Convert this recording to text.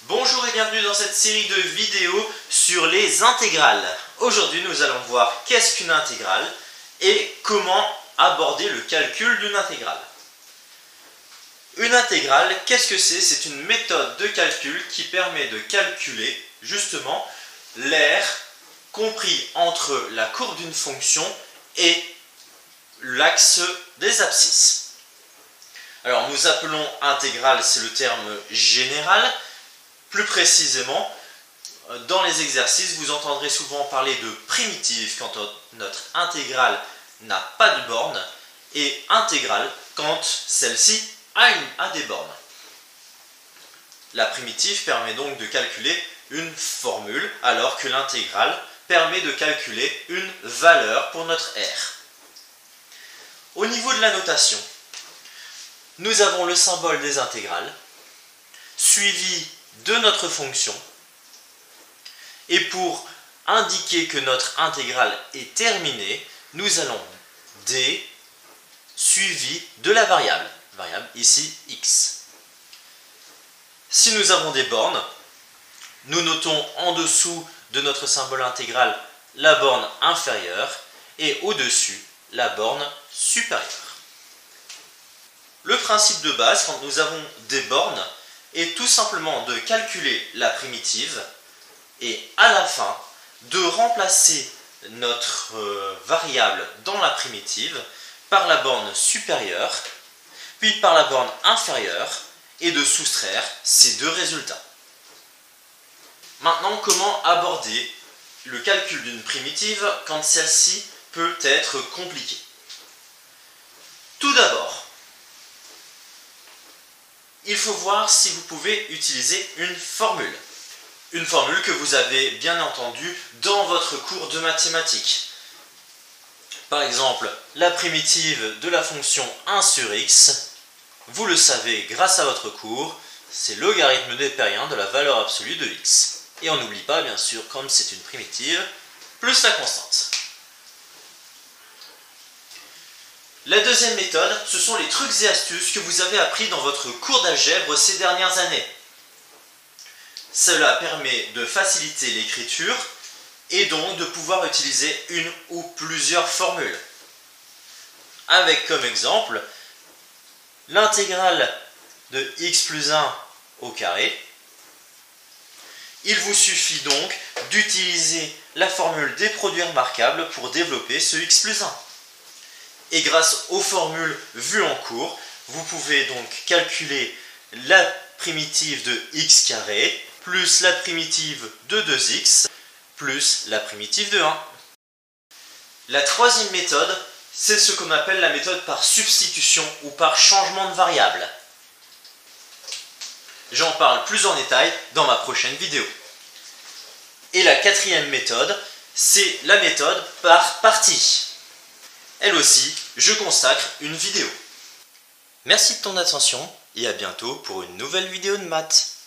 Bonjour et bienvenue dans cette série de vidéos sur les intégrales. Aujourd'hui nous allons voir qu'est-ce qu'une intégrale et comment aborder le calcul d'une intégrale. Une intégrale, qu'est-ce que c'est? C'est une méthode de calcul qui permet de calculer justement l'aire compris entre la courbe d'une fonction et l'axe des abscisses. Alors nous appelons intégrale, c'est le terme général. Plus précisément, dans les exercices, vous entendrez souvent parler de primitive quand notre intégrale n'a pas de borne et intégrale quand celle-ci a des bornes. La primitive permet donc de calculer une formule alors que l'intégrale permet de calculer une valeur pour notre R. Au niveau de la notation, nous avons le symbole des intégrales suivi de notre fonction, et pour indiquer que notre intégrale est terminée, nous allons D suivi de la variable ici x. Si nous avons des bornes, nous notons en dessous de notre symbole intégral la borne inférieure et au-dessus la borne supérieure. Le principe de base quand nous avons des bornes est tout simplement de calculer la primitive et à la fin de remplacer notre variable dans la primitive par la borne supérieure puis par la borne inférieure et de soustraire ces deux résultats. Maintenant, comment aborder le calcul d'une primitive quand celle-ci peut être compliquée? Tout d'abord, il faut voir si vous pouvez utiliser une formule. Une formule que vous avez bien entendu dans votre cours de mathématiques. Par exemple, la primitive de la fonction 1 sur x, vous le savez grâce à votre cours, c'est logarithme népérien de la valeur absolue de x. Et on n'oublie pas, bien sûr, comme c'est une primitive, plus la constante. La deuxième méthode, ce sont les trucs et astuces que vous avez appris dans votre cours d'algèbre ces dernières années. Cela permet de faciliter l'écriture et donc de pouvoir utiliser une ou plusieurs formules. Avec comme exemple l'intégrale de x plus 1 au carré. Il vous suffit donc d'utiliser la formule des produits remarquables pour développer ce x plus 1. Et grâce aux formules vues en cours, vous pouvez donc calculer la primitive de x carré plus la primitive de 2x plus la primitive de 1. La troisième méthode, c'est ce qu'on appelle la méthode par substitution ou par changement de variable. J'en parle plus en détail dans ma prochaine vidéo. Et la quatrième méthode, c'est la méthode par partie. Elle aussi, je consacre une vidéo. Merci de ton attention et à bientôt pour une nouvelle vidéo de maths.